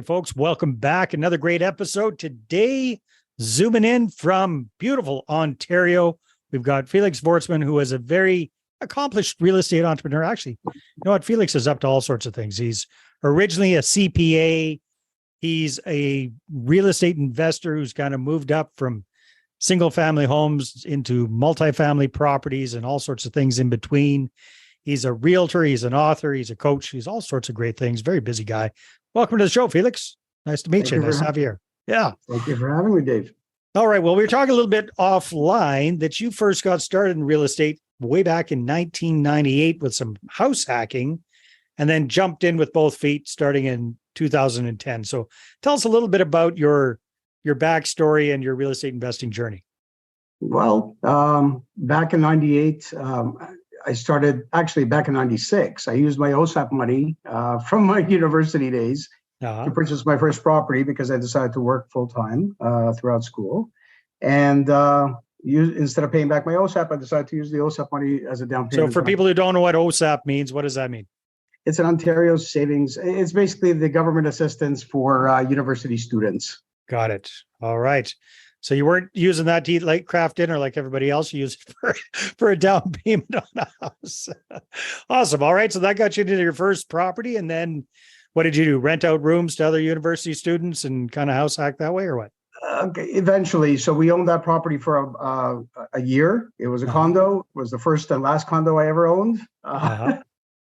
Hey, folks, welcome back. Another great episode. Today, zooming in from beautiful Ontario, we've got Felix Vortsman, who is a very accomplished real estate entrepreneur. Actually, you know what? Felix is up to all sorts of things. He's originally a CPA. He's a real estate investor who's kind of moved up from single family homes into multifamily properties and all sorts of things in between. He's a realtor. He's an author. He's a coach. He's all sorts of great things. Very busy guy. Welcome to the show, Felix. Nice to meet you. Nice to have you here. Yeah. Thank you for having me, Dave. All right. Well, we were talking a little bit offline that you first got started in real estate way back in 1998 with some house hacking and then jumped in with both feet starting in 2010. So tell us a little bit about your backstory and your real estate investing journey. Well, back in 98, I started actually back in 96. I used my OSAP money from my university days to purchase my first property because I decided to work full time throughout school. And instead of paying back my OSAP, I decided to use the OSAP money as a down payment. So for people who don't know what OSAP means, what does that mean? It's an Ontario savings. It's basically the government assistance for university students. Got it. All right. So you weren't using that to eat like craft dinner like everybody else. You used it for a down payment on a house. Awesome. All right. So that got you into your first property. And then what did you do? Rent out rooms to other university students and kind of house hack that way or what? Eventually. So we owned that property for a year. It was a condo. It was the first and last condo I ever owned.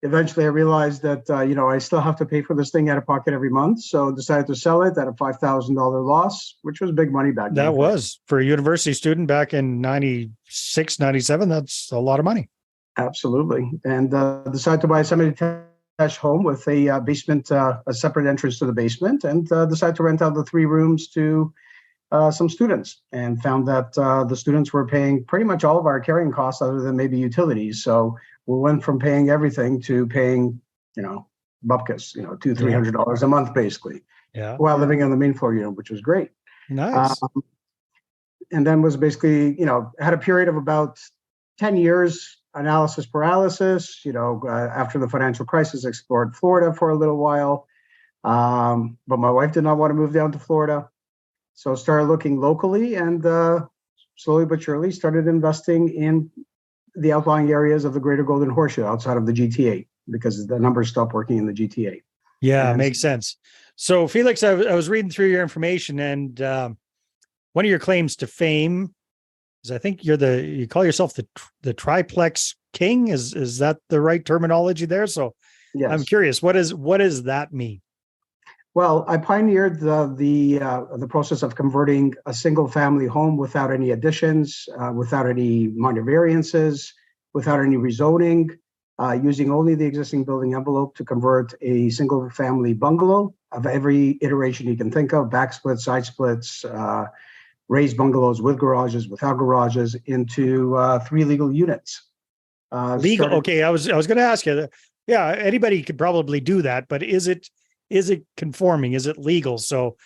Eventually, I realized that, I still have to pay for this thing out of pocket every month. So decided to sell it at a $5,000 loss, which was big money back then. That was for a university student back in 96, 97. That's a lot of money. Absolutely. And decided to buy a semi-detached home with a basement, a separate entrance to the basement, and decided to rent out the 3 rooms to some students, and found that the students were paying pretty much all of our carrying costs other than maybe utilities. So we went from paying everything to paying, bupkis, $200-$300 a month, basically, while living on the main floor unit, which was great. Nice. And then was basically, had a period of about 10 years, analysis paralysis, after the financial crisis, explored Florida for a little while. But my wife did not want to move down to Florida. So started looking locally and slowly but surely started investing in the outlying areas of the Greater Golden Horseshoe outside of the GTA because the numbers stopped working in the GTA. Yeah, makes sense. So Felix, I was reading through your information, and one of your claims to fame is I think you call yourself the Triplex King. Is that the right terminology there? So yes. I'm curious, what does that mean? Well, I pioneered the process of converting a single family home without any additions, without any minor variances, without any rezoning, using only the existing building envelope to convert a single family bungalow of every iteration you can think of, back splits, side splits, raised bungalows with garages, without garages, into 3 legal units. Legal? Okay, I was going to ask you. Yeah, anybody could probably do that, but is it conforming? Is it legal? So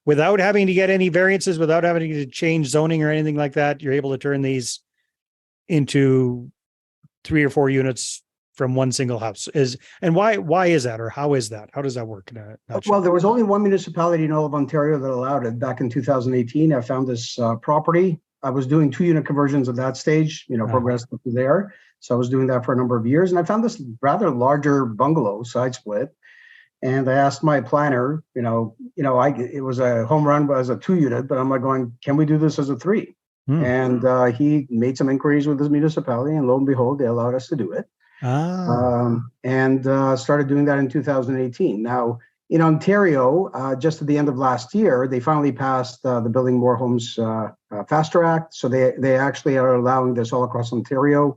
without having to get any variances, without having to change zoning or anything like that, you're able to turn these into 3 or 4 units from one single house. And why is that, or how is that? How does that work? Well, there was only one municipality in all of Ontario that allowed it. Back in 2018, I found this property. I was doing 2-unit conversions at that stage, progressed up to there. So I was doing that for a number of years. And I found this rather larger bungalow, side split. And I asked my planner, it was a home run as a 2-unit, but I'm like going, can we do this as a 3? And he made some inquiries with his municipality, and lo and behold, they allowed us to do it. And started doing that in 2018. Now, in Ontario, just at the end of last year, they finally passed the Building More Homes Faster Act. So they actually are allowing this all across Ontario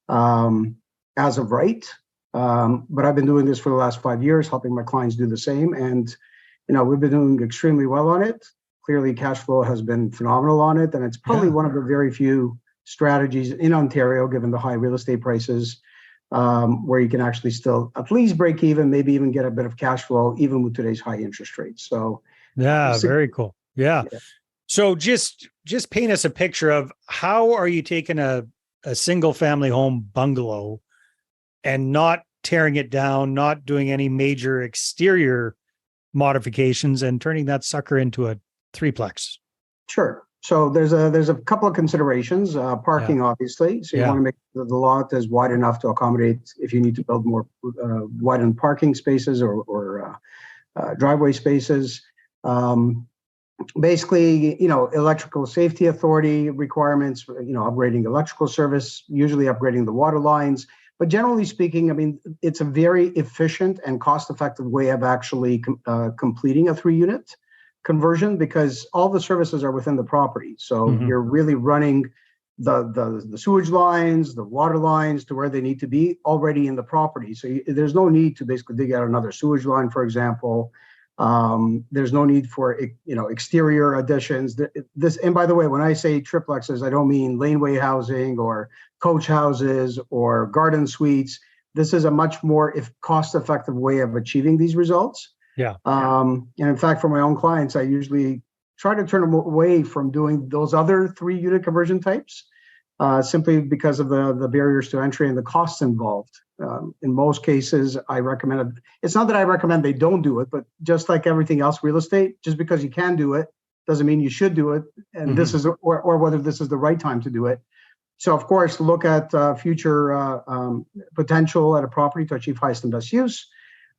as of right. But I've been doing this for the last 5 years, helping my clients do the same. And, we've been doing extremely well on it. Clearly, cash flow has been phenomenal on it. And it's probably one of the very few strategies in Ontario, given the high real estate prices, where you can actually still at least break even, maybe even get a bit of cash flow, even with today's high interest rates. So, very cool. Yeah. So just paint us a picture of how are you taking a single family home bungalow and not tearing it down, not doing any major exterior modifications and turning that sucker into a three-plex? Sure. So there's a couple of considerations. Parking, obviously. So you want to make the lot as wide enough to accommodate if you need to build more widened parking spaces or driveway spaces. Basically, electrical safety authority requirements, upgrading electrical service, usually upgrading the water lines. But generally speaking, I mean, it's a very efficient and cost-effective way of actually completing a 3-unit conversion because all the services are within the property. So you're really running the sewage lines, the water lines to where they need to be already in the property. So there's no need to basically dig out another sewage line, for example. There's no need for exterior additions. And by the way, when I say triplexes, I don't mean laneway housing or coach houses or garden suites. This is a much more cost-effective way of achieving these results. Yeah. And in fact, for my own clients, I usually try to turn them away from doing those other 3-unit conversion types, simply because of the barriers to entry and the costs involved. In most cases, I recommend it. It's not that I recommend they don't do it, but just like everything else, real estate, just because you can do it doesn't mean you should do it. And this is, or whether this is the right time to do it. So, of course, look at future potential at a property to achieve highest and best use.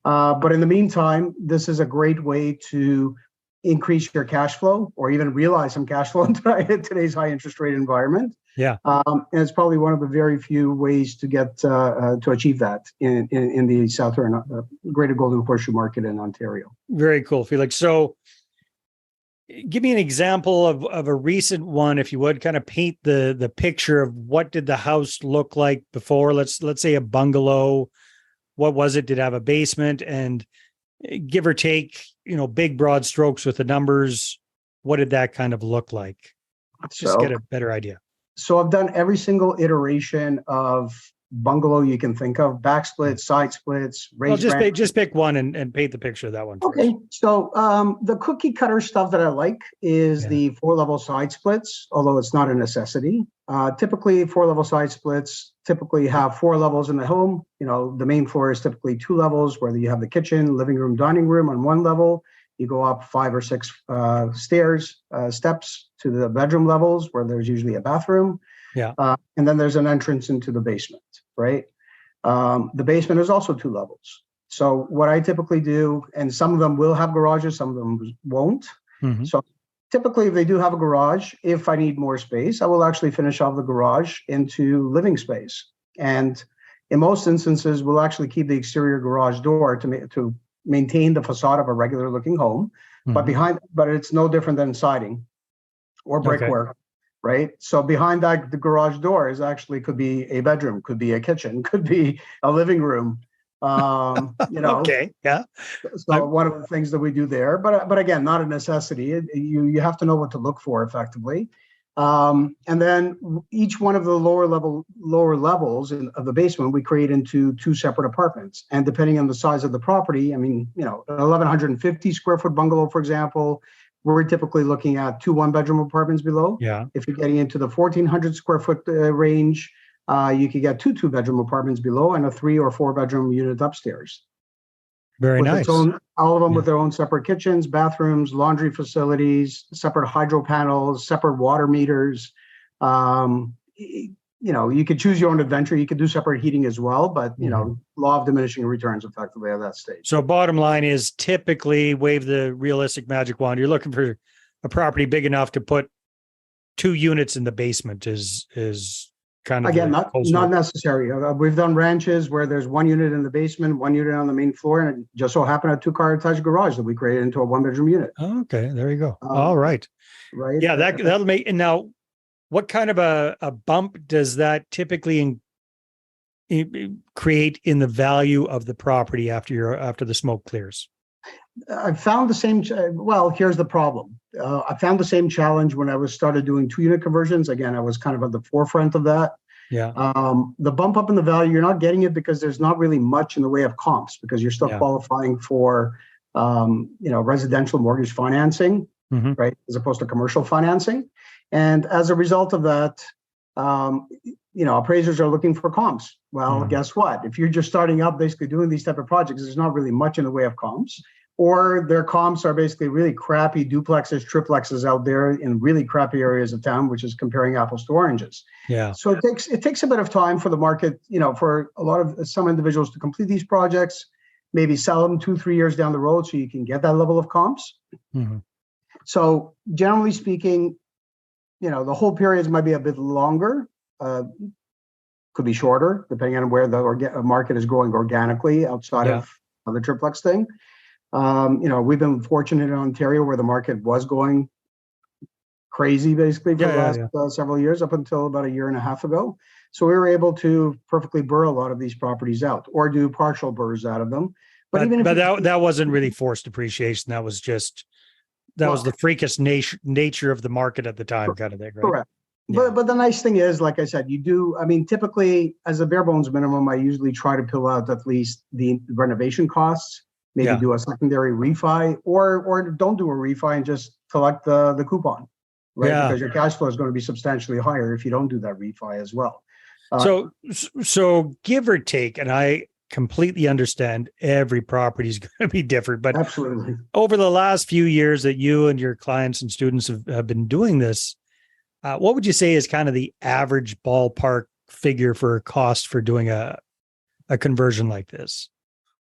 But in the meantime, this is a great way to increase your cash flow or even realize some cash flow in today's high interest rate environment. Yeah. And it's probably one of the very few ways to get to achieve that in the southern greater Golden Horseshoe market in Ontario. Very cool, Felix. So give me an example of a recent one, if you would, kind of paint the picture of what did the house look like before. Let's say a bungalow. What was it? Did it have a basement? And give or take, big broad strokes with the numbers. What did that kind of look like? Let's just get a better idea. So I've done every single iteration of bungalow you can think of: back splits, side splits, raised. Well, just pick one and paint the picture of that one. Okay. First. So the cookie cutter stuff that I like is the 4-level side splits, although it's not a necessity. Typically, 4-level side splits typically have 4 levels in the home. The main floor is typically 2 levels, where you have the kitchen, living room, dining room on one level. You go up 5 or 6 steps to the bedroom levels, where there's usually a bathroom. Yeah. And then there's an entrance into the basement, right? The basement is also 2 levels. So what I typically do, and some of them will have garages, some of them won't. So typically, if they do have a garage, if I need more space, I will actually finish off the garage into living space. And in most instances, we'll actually keep the exterior garage door to maintain the facade of a regular looking home. But it's no different than siding or brickwork, right? So behind that, the garage door could be a bedroom, could be a kitchen, could be a living room. Okay. Yeah. So one of the things that we do there, but again, not a necessity. You have to know what to look for effectively. And then each one of the lower levels of the basement, we create into 2 separate apartments. And depending on the size of the property, I mean, an 1,150 square foot bungalow, for example, we're typically looking at 2 1-bedroom apartments below. Yeah. If you're getting into the 1,400 square foot range, you could get 2 2-bedroom apartments below and a 3 or 4-bedroom unit upstairs. Very nice. All of them with their own separate kitchens, bathrooms, laundry facilities, separate hydro panels, separate water meters. You could choose your own adventure. You could do separate heating as well, but law of diminishing returns effectively at that stage. So bottom line is, typically, wave the realistic magic wand, you're looking for a property big enough to put 2 units in the basement is kind of, again, not necessary. We've done ranches where there's 1 unit in the basement, 1 unit on the main floor, and it just so happened a 2-car attached garage that we created into a 1-bedroom unit. Oh, okay, there you go. All right. Right. Yeah, that'll make. And now, what kind of a bump does that typically create in the value of the property after the smoke clears? I found the same. Well, here's the problem. I found the same challenge when I started doing 2-unit conversions. Again, I was kind of at the forefront of that. Yeah. The bump up in the value, you're not getting it because there's not really much in the way of comps, because you're still qualifying for, residential mortgage financing, right, as opposed to commercial financing. And as a result of that, appraisers are looking for comps. Well, guess what? If you're just starting up, basically doing these type of projects, there's not really much in the way of comps. or their comps are basically really crappy duplexes, triplexes out there in really crappy areas of town, which is comparing apples to oranges. Yeah. So it takes a bit of time for the market, for a lot of some individuals to complete these projects, maybe sell them 2-3 years down the road so you can get that level of comps. Mm-hmm. So generally speaking, the whole periods might be a bit longer, could be shorter, depending on where the market is growing organically outside of the triplex thing. We've been fortunate in Ontario where the market was going crazy basically for the last several years, up until about a year and a half ago. So we were able to perfectly burr a lot of these properties out, or do partial burrs out of them. But that wasn't really forced appreciation. That was just was the freakish nature of the market at the time, kind of thing, right? Correct. Yeah. But the nice thing is, like I said, typically as a bare bones minimum, I usually try to pull out at least the renovation costs, maybe do a secondary refi, or don't do a refi and just collect the coupon, right? Yeah. Because your cash flow is going to be substantially higher if you don't do that refi as well. So give or take, and I completely understand every property is going to be different, but absolutely, over the last few years that you and your clients and students have been doing this, what would you say is kind of the average ballpark figure for cost for doing a conversion like this?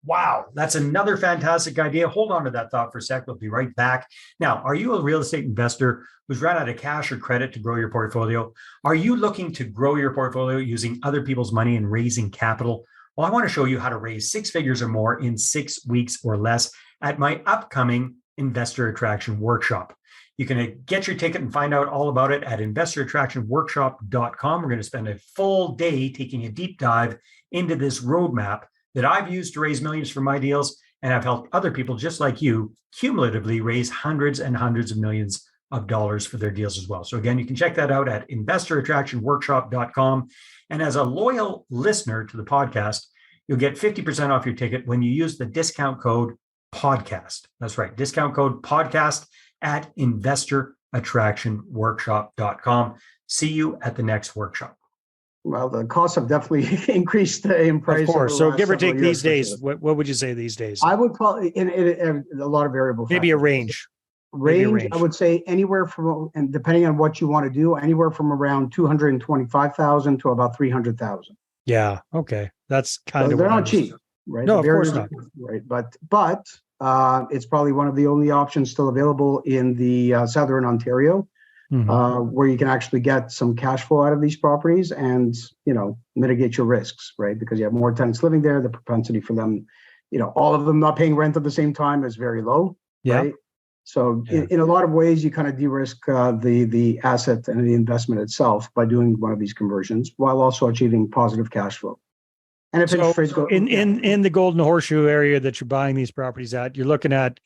Wow, that's another fantastic idea. Hold on to that thought for a sec. We'll be right back. Now, are you a real estate investor who's run out of cash or credit to grow your portfolio? Are you looking to grow your portfolio using other people's money and raising capital? Well, I want to show you how to raise 6 figures or more in 6 weeks or less at my upcoming Investor Attraction Workshop. You can get your ticket and find out all about it at investorattractionworkshop.com. We're going to spend a full day taking a deep dive into this roadmap that I've used to raise millions for my deals, and I've helped other people just like you cumulatively raise hundreds and hundreds of millions of dollars for their deals as well. So again, you can check that out at investorattractionworkshop.com. And as a loyal listener to the podcast, you'll get 50% off your ticket when you use the discount code podcast. That's right, discount code podcast at investorattractionworkshop.com. See you at the next workshop. Well, the costs have definitely increased in price. Of course. So give or take these days, what would you say these days? I would call it in a lot of variable factors. Maybe a range. Range, I would say anywhere from, and depending on what you want to do, anywhere from around 225,000 to about 300,000. Yeah. Okay. That's kind of, they're not cheap, right? No, of course not. Right. But it's probably one of the only options still available in the Southern Ontario, where you can actually get some cash flow out of these properties and, mitigate your risks, right? Because you have more tenants living there. The propensity for them, all of them not paying rent at the same time is very low, right? So in a lot of ways, you kind of de-risk the asset and the investment itself by doing one of these conversions while also achieving positive cash flow. And if interest rates go in the Golden Horseshoe area that you're buying these properties at, you're looking at,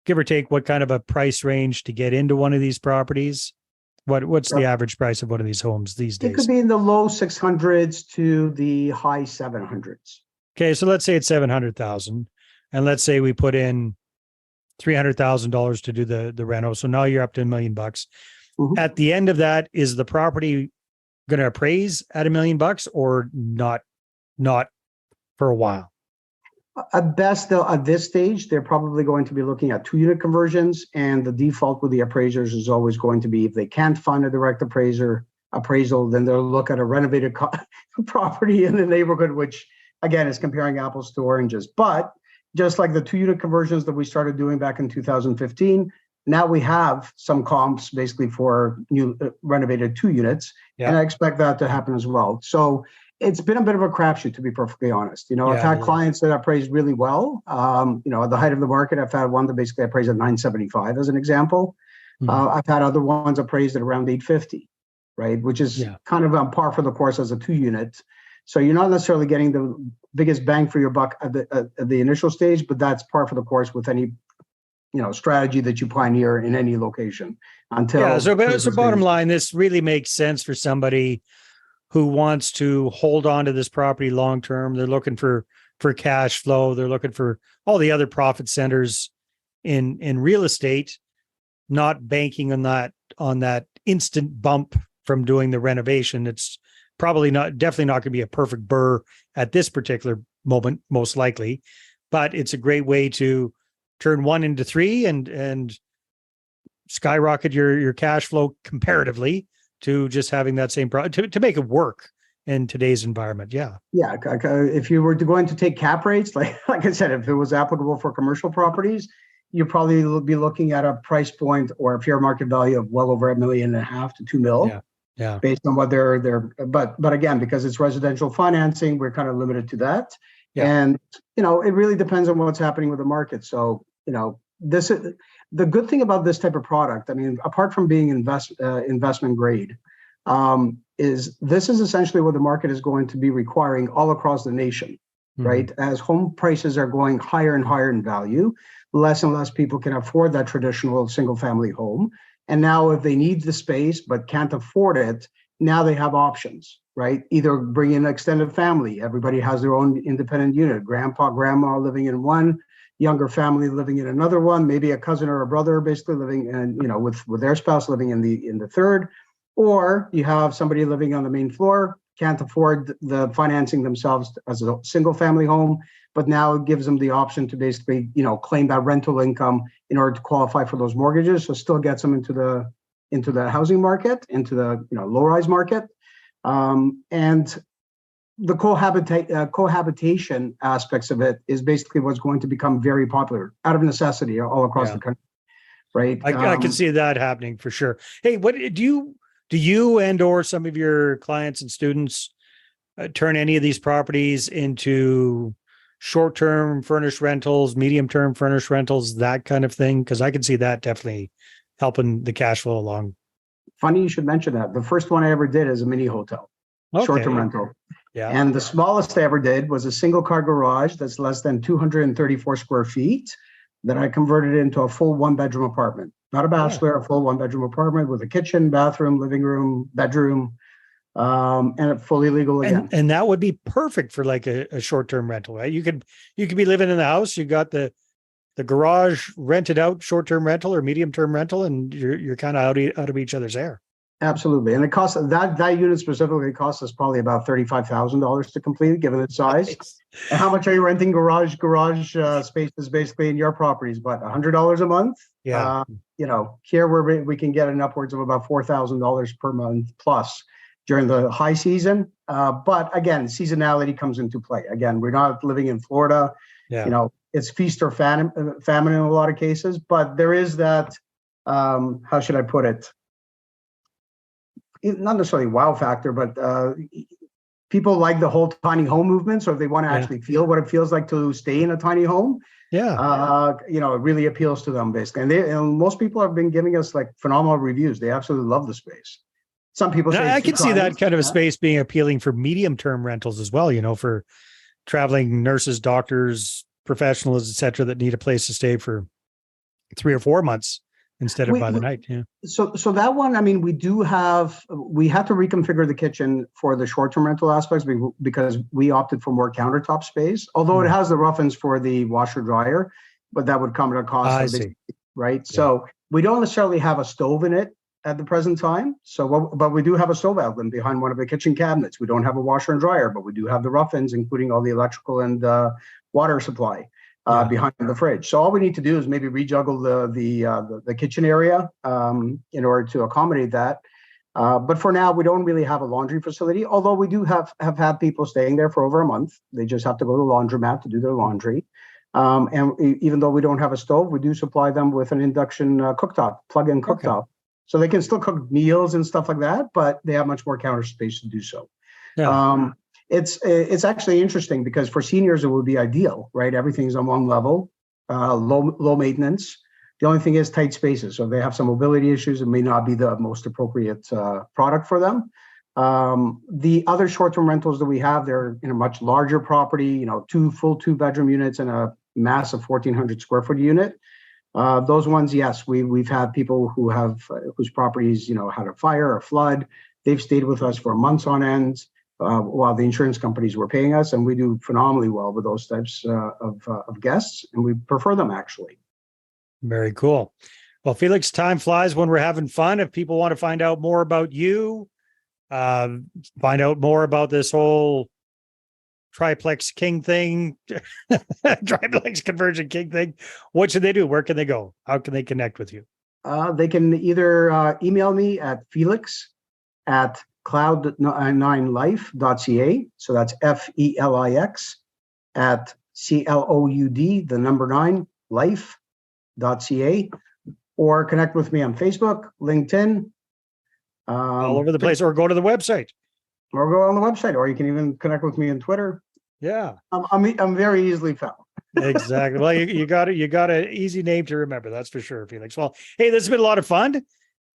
give or take, what kind of a price range to get into one of these properties? What's the average price of one of these homes these days? It could be in the low 600s to the high 700s. Okay, so let's say it's 700,000, and let's say we put in $300,000 to do the reno. So now you're up to $1 million. Mm-hmm. At the end of that, is the property going to appraise at $1 million or not for a while? At best, at this stage, they're probably going to be looking at 2-unit conversions, and the default with the appraisers is always going to be, if they can't find a direct appraisal, then they'll look at a renovated property in the neighborhood, which again is comparing apples to oranges. But just like the 2-unit conversions that we started doing back in 2015, now we have some comps basically for new renovated 2 units, and I expect that to happen as well. So it's been a bit of a crapshoot, to be perfectly honest. I've had clients that appraised really well. At the height of the market, I've had one that basically appraised at 975 as an example. I've had other ones appraised at around 850, right? Which is kind of on par for the course as a 2-unit. So you're not necessarily getting the biggest bang for your buck at the initial stage, but that's par for the course with any strategy that you pioneer in any location. So bottom line, this really makes sense for somebody who wants to hold on to this property long term. They're looking for cash flow. They're looking for all the other profit centers in real estate, not banking on that instant bump from doing the renovation. It's definitely not going to be a perfect burr at this particular moment, most likely, but it's a great way to turn one into three and skyrocket your cash flow comparatively to just having that same product to make it work in today's environment. Yeah. Yeah. If you were going to take cap rates, like I said, if it was applicable for commercial properties, you probably be looking at a price point or a fair market value of well over $1.5 million to $2 million. Yeah. Yeah. Based on what but again, because it's residential financing, we're kind of limited to that. Yeah. And, it really depends on what's happening with the market. So, this is the good thing about this type of product. I mean, apart from being investment grade, is this is essentially what the market is going to be requiring all across the nation, right? As home prices are going higher and higher in value, less and less people can afford that traditional single family home. And now if they need the space but can't afford it, now they have options, right? Either bring in an extended family. Everybody has their own independent unit. Grandpa, grandma living in one, younger family living in another one, maybe a cousin or a brother basically living in, with their spouse living in the third. Or you have somebody living on the main floor, can't afford the financing themselves as a single family home, but now it gives them the option to basically, claim that rental income in order to qualify for those mortgages. So still gets them into the housing market, into the low-rise market. And the cohabitation aspects of it is basically what's going to become very popular out of necessity all across the country, right? I can see that happening for sure. Hey, what do you and or some of your clients and students turn any of these properties into short-term furnished rentals, medium-term furnished rentals, that kind of thing? Because I can see that definitely helping the cash flow along. Funny you should mention that. The first one I ever did is a mini hotel, short-term rental. Yeah. And the smallest I ever did was a single car garage that's less than 234 square feet that I converted into a full one-bedroom apartment. Not a bachelor, a full one-bedroom apartment with a kitchen, bathroom, living room, bedroom, and fully legal again. And that would be perfect for like a short-term rental, right? You could be living in the house, you got the garage rented out, short-term rental or medium-term rental, and you're kind of out of each other's hair. Absolutely. And it costs that unit specifically costs us probably about $35,000 to complete, given its size. Nice. And how much are you renting garage spaces basically in your properties? But $100 a month. Yeah. Here we can get an upwards of about $4,000 per month plus during the high season. But again, seasonality comes into play. Again, we're not living in Florida. Yeah. It's feast or famine in a lot of cases. But there is that. How should I put it? Not necessarily wow factor, but people like the whole tiny home movement. So if they want to actually feel what it feels like to stay in a tiny home, it really appeals to them basically. And most people have been giving us like phenomenal reviews. They absolutely love the space. Some people say I can see that kind of a space being appealing for medium-term rentals as well, for traveling nurses, doctors, professionals, et cetera, that need a place to stay for 3 or 4 months instead of by the night. Yeah. So that one, I mean, we had to reconfigure the kitchen for the short-term rental aspects because we opted for more countertop space, although it has the rough-ins for the washer dryer, but that would come at a cost. I see. Right. Yeah. So we don't necessarily have a stove in it at the present time. But we do have a stove outlet behind one of the kitchen cabinets. We don't have a washer and dryer, but we do have the rough-ins, including all the electrical and water supply. Behind the fridge. So all we need to do is maybe rejuggle the kitchen area in order to accommodate that. But for now, we don't really have a laundry facility, although we do have had people staying there for over a month. They just have to go to the laundromat to do their laundry. And even though we don't have a stove, we do supply them with an induction cooktop, plug-in cooktop. Okay. So they can still cook meals and stuff like that, but they have much more counter space to do so. Yeah. It's actually interesting because for seniors, it would be ideal, right? Everything's on one level, low maintenance. The only thing is tight spaces. So if they have some mobility issues, it may not be the most appropriate product for them. The other short-term rentals that we have, they're in a much larger property, two full 2-bedroom units and a massive 1,400 square foot unit. Those ones, yes, we've had people whose properties, had a fire, a flood. They've stayed with us for months on end. While the insurance companies were paying us, and we do phenomenally well with those types of guests, and we prefer them actually. Very cool. Well, Felix, time flies when we're having fun. If people want to find out more about you, find out more about this whole triplex king thing, triplex conversion king thing, what should they do? Where can they go? How can they connect with you? They can either email me at Felix at Cloud9Life.ca. So that's FELIX at CLOUD, the number 9, life.ca, or connect with me on Facebook, LinkedIn. All over the place, or go to the website. Or go on the website, or you can even connect with me on Twitter. Yeah. I'm very easily found. Exactly. Well, you got an easy name to remember. That's for sure, Felix. Well, hey, this has been a lot of fun.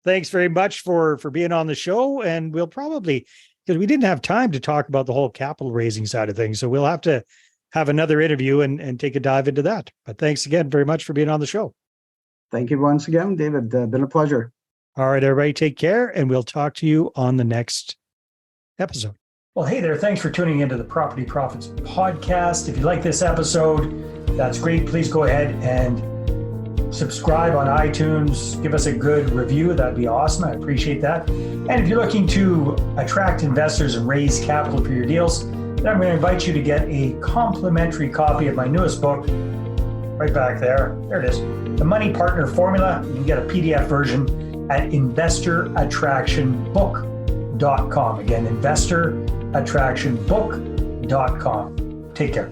Thanks very much for being on the show. And we'll probably, because we didn't have time to talk about the whole capital raising side of things. So we'll have to have another interview and take a dive into that. But thanks again very much for being on the show. Thank you once again, David. Been a pleasure. All right, everybody, take care. And we'll talk to you on the next episode. Well, hey there. Thanks for tuning into the Property Profits podcast. If you like this episode, that's great. Please go ahead and subscribe on iTunes. Give us a good review. That'd be awesome. I appreciate that. And if you're looking to attract investors and raise capital for your deals, then I'm going to invite you to get a complimentary copy of my newest book, right back there. There it is. The Money Partner Formula. You can get a PDF version at investorattractionbook.com. Again, investorattractionbook.com. Take care.